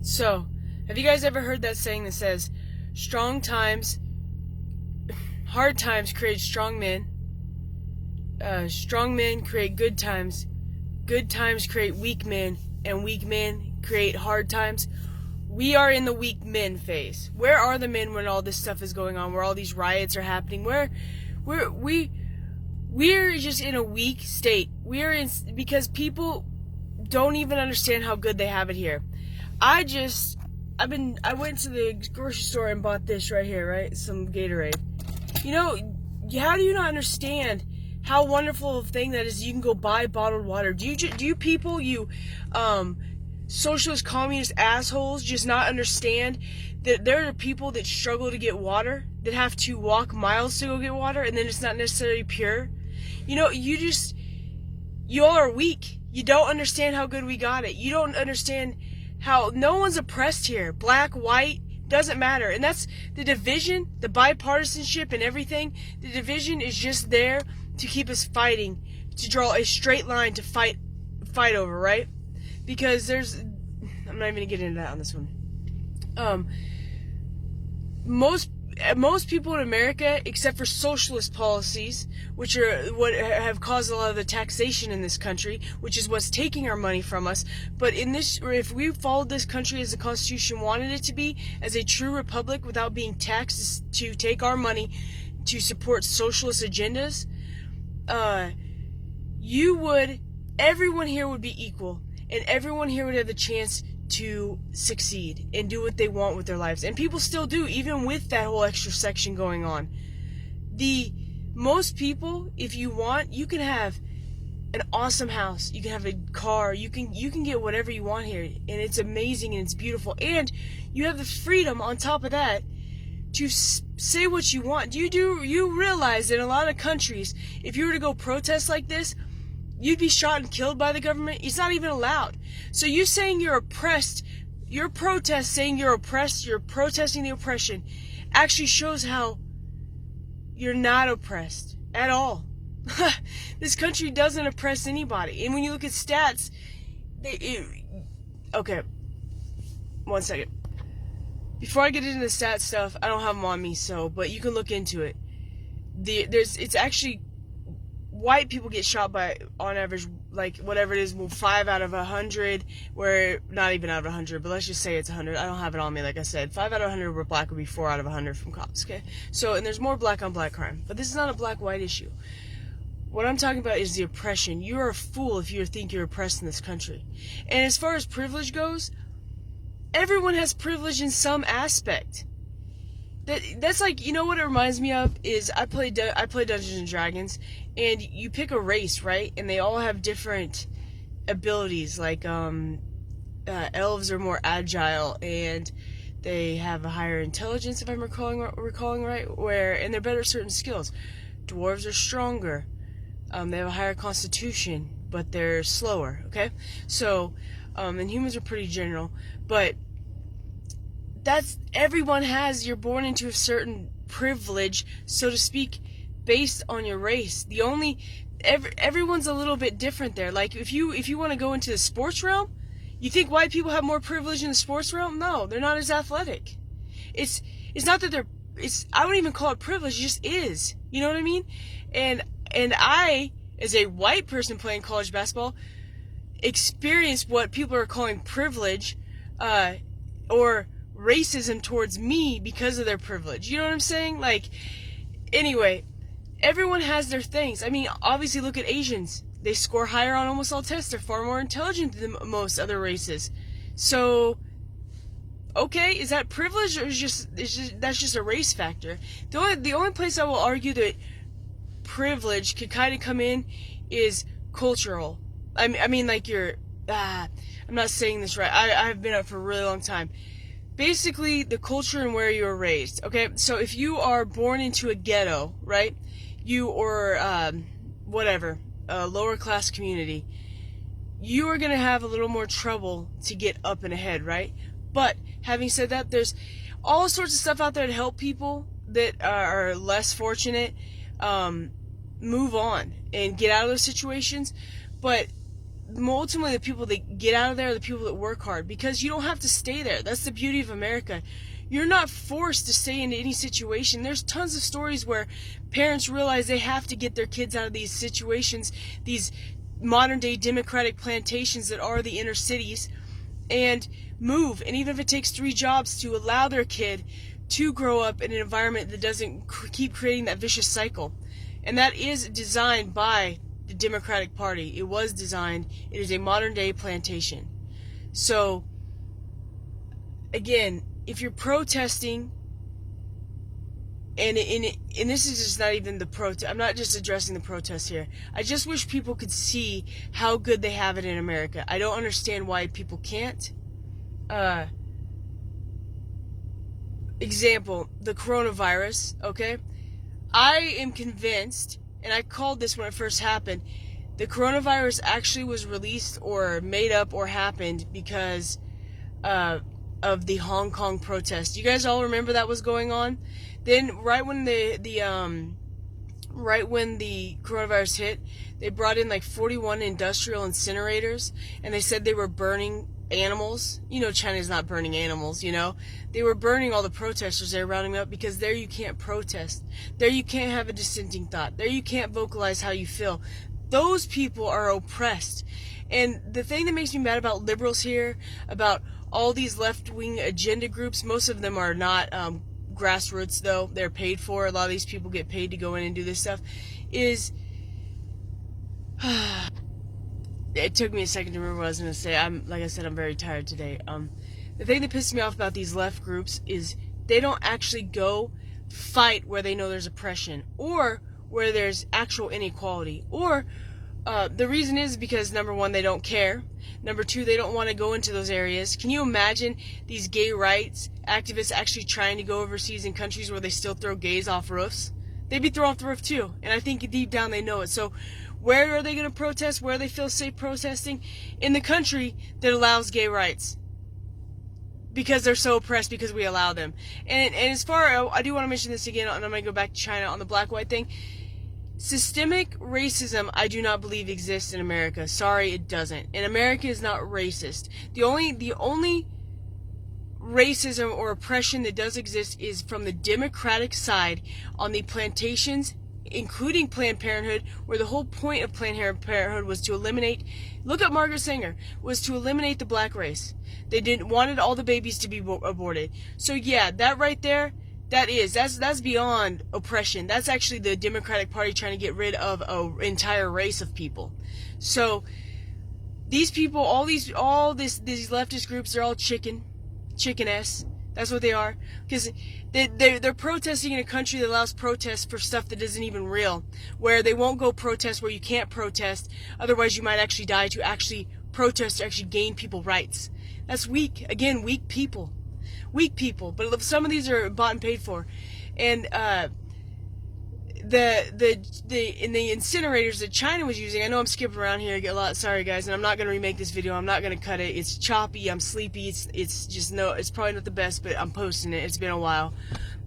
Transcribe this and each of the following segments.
So, have you guys ever heard that saying that says, hard times create strong men create good times create weak men, and weak men create hard times? We are in the weak men phase. Where are the men when all this stuff is going on, where all these riots are happening? We're just in a weak state. Because people don't even understand how good they have it here. I went to the grocery store and bought this right here, right? Some Gatorade. You know, how do you not understand how wonderful a thing that is? You can go buy bottled water. Do you people, socialist, communist assholes, just not understand that there are people that struggle to get water, that have to walk miles to go get water, and then it's not necessarily pure? You know, you all are weak. You don't understand how good we got it. You don't understand how no one's oppressed here. Black, white, doesn't matter. And that's the division, the bipartisanship and everything. The division is just there to keep us fighting, to draw a straight line to fight over, right? Because I'm not even gonna get into that on this one. Most people in America, except for socialist policies, which are what have caused a lot of the taxation in this country, which is what's taking our money from us. But if we followed this country as the Constitution wanted it to be, as a true republic without being taxed to take our money to support socialist agendas, everyone here would be equal, and everyone here would have the chance to succeed and do what they want with their lives. And people still do, even with that whole extra section going on. Most people, if you want, you can have an awesome house, you can have a car, you can get whatever you want here, and it's amazing and it's beautiful, and you have the freedom on top of that to say what you want. You realize that in a lot of countries, if you were to go protest like this, you'd be shot and killed by the government? It's not even allowed. So you saying you're oppressed, your protest saying you're oppressed, you're protesting the oppression, actually shows how you're not oppressed at all. This country doesn't oppress anybody. And when you look at stats, okay, 1 second. Before I get into the stats stuff, I don't have them on me, but you can look into it. It's actually, white people get shot by, on average, like, whatever it is, 5 out of 100, where, not even out of 100, but let's just say it's 100. I don't have it on me, like I said. 5 out of 100 were black would be 4 out of 100 from cops, okay? So, and there's more black on black crime. But this is not a black-white issue. What I'm talking about is the oppression. You're a fool if you think you're oppressed in this country. And as far as privilege goes, everyone has privilege in some aspect. That's like, you know what it reminds me of is I play Dungeons and Dragons, and you pick a race, right? And they all have different abilities. Like elves are more agile, and they have a higher intelligence, if I'm recalling right. And they're better at certain skills. Dwarves are stronger. They have a higher constitution, but they're slower. Okay, so and humans are pretty general, but everyone you're born into a certain privilege, so to speak, based on your race. Everyone's a little bit different there. Like, if you want to go into the sports realm, you think white people have more privilege in the sports realm? No, they're not as athletic. It's not that I wouldn't even call it privilege, it just is. You know what I mean? And I, as a white person playing college basketball, experienced what people are calling privilege, or racism towards me because of their privilege. You know what I'm saying? Like, anyway, everyone has their things. I mean, obviously, look at Asians. They score higher on almost all tests. They're far more intelligent than most other races. So, okay, is that privilege, or that's just a race factor? The only place I will argue that privilege could kind of come in is cultural. I mean, like I'm not saying this right. I've been up for a really long time. Basically, the culture and where you were raised, okay? So if you are born into a ghetto, right? Whatever, a lower class community, you are going to have a little more trouble to get up and ahead, right? But having said that, there's all sorts of stuff out there to help people that are less fortunate move on and get out of those situations. But ultimately the people that get out of there are the people that work hard, because you don't have to stay there. That's the beauty of America. You're not forced to stay in any situation. There's tons of stories where parents realize they have to get their kids out of these situations, these modern day democratic plantations that are the inner cities, and move. And even if it takes 3 jobs to allow their kid to grow up in an environment that doesn't keep creating that vicious cycle. And that is designed by the Democratic Party. It was designed. It is a modern day plantation. So, again, if you're protesting, and this is just not even the protest. I'm not just addressing the protest here. I just wish people could see how good they have it in America. I don't understand why people can't. Example, the coronavirus, okay? I am convinced, and I called this when it first happened, the coronavirus actually was released or made up or happened because of the Hong Kong protest. You guys all remember that was going on? Then right when the coronavirus hit, they brought in like 41 industrial incinerators, and they said they were burning animals. You know, China's not burning animals, you know. They were burning all the protesters. They were rounding them up because there you can't protest. There you can't have a dissenting thought. There you can't vocalize how you feel. Those people are oppressed. And the thing that makes me mad about liberals here, about all these left-wing agenda groups, most of them are not grassroots, though. They're paid for. A lot of these people get paid to go in and do this stuff. Is it took me a second to remember what I was going to say. Like I said, I'm very tired today. The thing that pisses me off about these left groups is they don't actually go fight where they know there's oppression or where there's actual inequality. Or the reason is because, number one, they don't care. Number two, they don't want to go into those areas. Can you imagine these gay rights activists actually trying to go overseas in countries where they still throw gays off roofs? They'd be thrown off the roof too. And I think deep down they know it. So where are they going to protest? Where they feel safe protesting? In the country that allows gay rights. Because they're so oppressed, because we allow them. And as far, I do want to mention this again, and I'm going to go back to China on the black-white thing. Systemic racism, I do not believe exists in America. Sorry, it doesn't. And America is not racist. The only racism or oppression that does exist is from the Democratic side on the plantations, including Planned Parenthood, where the whole point of Planned Parenthood was to eliminate, look up Margaret Sanger, was to eliminate the black race. They wanted all the babies to be aborted. So yeah, that right there, that's beyond oppression. That's actually the Democratic Party trying to get rid of an entire race of people. So these people, all these leftist groups, they're all chicken-ass. That's what they are. Because they're protesting in a country that allows protests for stuff that isn't even real. Where they won't go protest where you can't protest. Otherwise you might actually die to actually protest, to actually gain people rights. That's weak. Again, weak people. Weak people. But some of these are bought and paid for. And the incinerators that China was using, I know I'm skipping around here a lot, sorry guys, and I'm not going to remake this video, I'm not going to cut it, it's choppy, I'm sleepy, it's just it's probably not the best, but I'm posting it, it's been a while.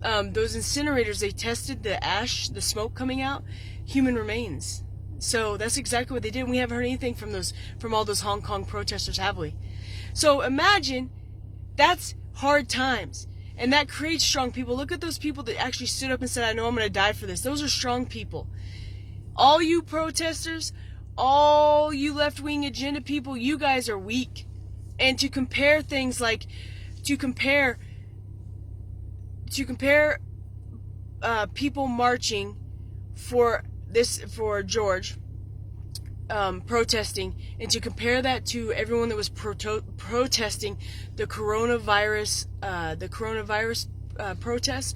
Those incinerators, they tested the ash, the smoke coming out, human remains. So that's exactly what they did, and we haven't heard anything from all those Hong Kong protesters, have we? So imagine, that's hard times. And that creates strong people. Look at those people that actually stood up and said, I know I'm going to die for this. Those are strong people. All you protesters, all you left-wing agenda people, you guys are weak. And to compare things like, to compare people marching for George, protesting, and to compare that to everyone that was protesting the coronavirus protests,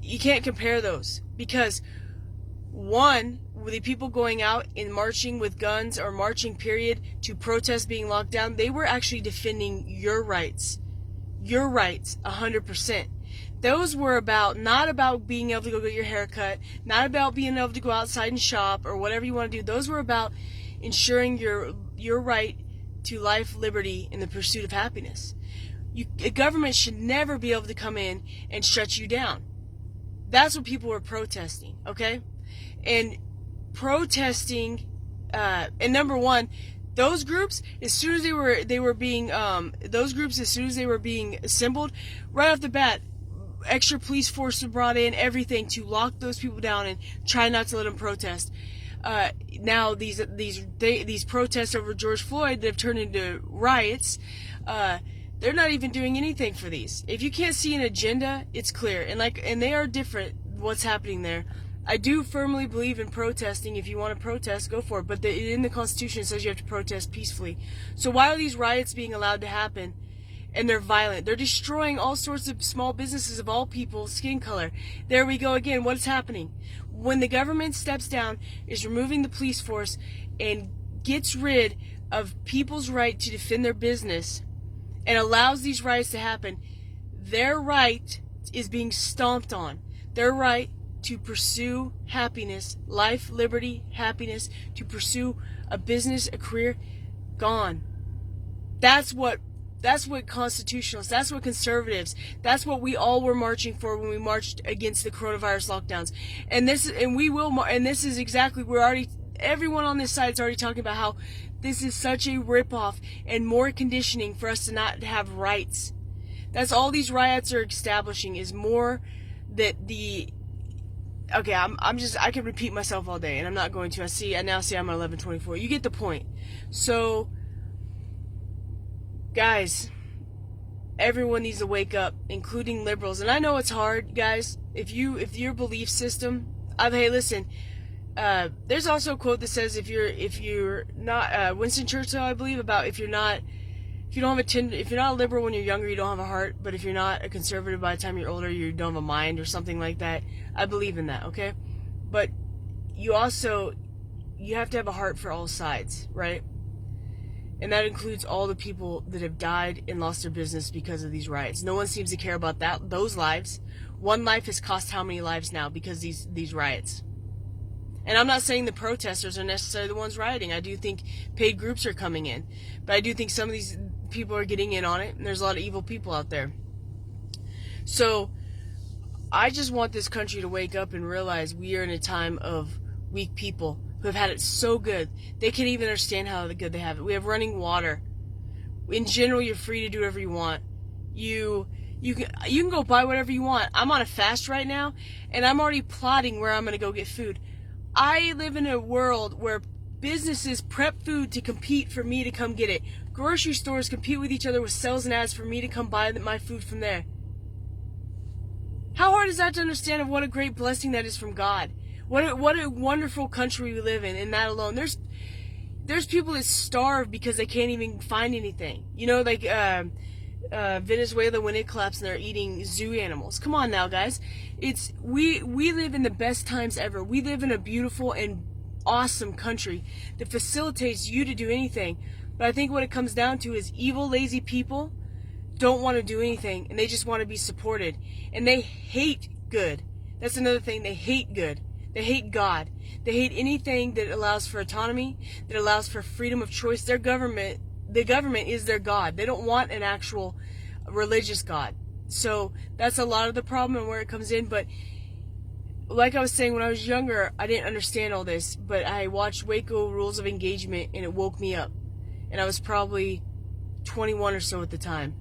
you can't compare those, because one, the people going out and marching with guns or marching period to protest being locked down, they were actually defending your rights 100%. Those were not about being able to go get your hair cut, not about being able to go outside and shop or whatever you want to do. Those were about ensuring your right to life, liberty, and the pursuit of happiness. The government should never be able to come in and shut you down. That's what people were protesting, okay? And protesting, and number one, Those groups, as soon as they were being assembled, right off the bat, extra police force were brought in, everything to lock those people down and try not to let them protest. Now these protests over George Floyd that have turned into riots, they're not even doing anything for these. If you can't see an agenda, it's clear, and they are different. What's happening there? I do firmly believe in protesting. If you want to protest, go for it. But in the Constitution, it says you have to protest peacefully. So why are these riots being allowed to happen? And they're violent. They're destroying all sorts of small businesses of all people, skin color. There we go again. What's happening? When the government steps down, is removing the police force and gets rid of people's right to defend their business and allows these riots to happen, their right is being stomped on. Their right to pursue happiness, life, liberty, happiness, to pursue a business, a career, gone. That's what constitutionalists, that's what conservatives, that's what we all were marching for when we marched against the coronavirus lockdowns. And this is exactly, everyone on this side is already talking about how this is such a ripoff and more conditioning for us to not have rights. That's all these riots are establishing, is more that okay, I can repeat myself all day, and I'm not going to. I now see I'm at 11:24. You get the point. So, guys, everyone needs to wake up, including liberals. And I know it's hard, guys. If your belief system, hey, listen. There's also a quote that says if you're not Winston Churchill, I believe, about if you're not a liberal when you're younger, you don't have a heart, but if you're not a conservative by the time you're older, you don't have a mind, or something like that. I believe in that, okay? But you have to have a heart for all sides, right? And that includes all the people that have died and lost their business because of these riots. No one seems to care about those lives. One life has cost how many lives now because these riots? And I'm not saying the protesters are necessarily the ones rioting. I do think paid groups are coming in. But I do think some of these people are getting in on it, and there's a lot of evil people out there. So, I just want this country to wake up and realize we are in a time of weak people who have had it so good. They can't even understand how good they have it. We have running water. In general, you're free to do whatever you want. You can go buy whatever you want. I'm on a fast right now, and I'm already plotting where I'm going to go get food. I live in a world where businesses prep food to compete for me to come get it. Grocery stores compete with each other with sales and ads for me to come buy my food from there. How hard is that to understand, of what a great blessing that is from God? What a wonderful country we live in that alone. There's people that starve because they can't even find anything. You know, like Venezuela, when it collapsed, and they're eating zoo animals. Come on now, guys. We live in the best times ever. We live in a beautiful and awesome country that facilitates you to do anything. But I think what it comes down to is evil, lazy people don't want to do anything, and they just want to be supported. And they hate good. That's another thing. They hate good. They hate God. They hate anything that allows for autonomy, that allows for freedom of choice. The government is their God. They don't want an actual religious God. So that's a lot of the problem and where it comes in. But like I was saying, when I was younger, I didn't understand all this. But I watched Waco Rules of Engagement, and it woke me up. And I was probably 21 or so at the time.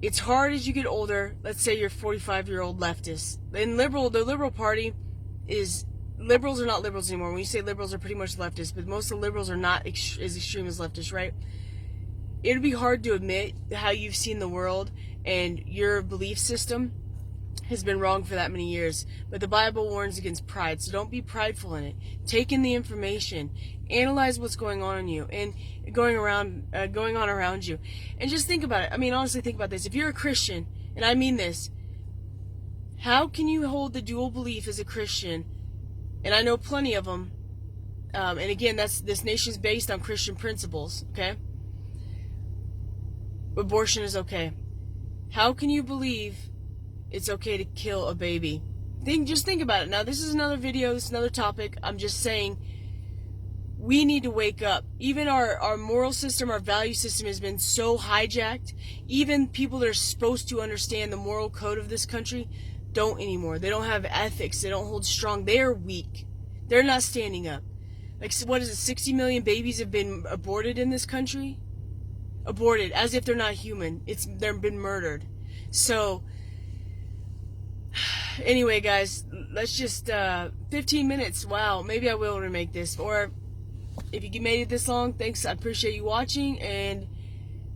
It's hard as you get older. Let's say you're a 45-year-old leftist. And the Liberal Party is... Liberals are not liberals anymore. When you say liberals are pretty much leftists, but most of the liberals are not as extreme as leftists, right? It would be hard to admit how you've seen the world and your belief system has been wrong for that many years. But the Bible warns against pride, so don't be prideful in it. Take in the information, analyze what's going on in you and going on around you, and just think about it. I mean, honestly, think about this. If you're a Christian, and I mean this, how can you hold the dual belief as a Christian? And I know plenty of them. And again, this nation's based on Christian principles, okay? Abortion is okay. How can you believe it's okay to kill a baby? Just think about it. Now, this is another video, this is another topic. I'm just saying, we need to wake up. Even our moral system, our value system has been so hijacked. Even people that are supposed to understand the moral code of this country don't anymore. They don't have ethics. They don't hold strong. They are weak. They're not standing up. Like, what is it? 60 million babies have been aborted in this country. Aborted, as if they're not human. They've been murdered. So, anyway, guys, let's just 15 minutes. Wow, maybe I will remake this. Or if you made it this long, thanks. I appreciate you watching, and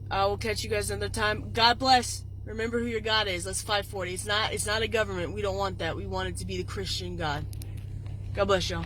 I will catch you guys another time. God bless. Remember who your God is. Let's fight for it. It's not a government. We don't want that. We want it to be the Christian God. God bless y'all.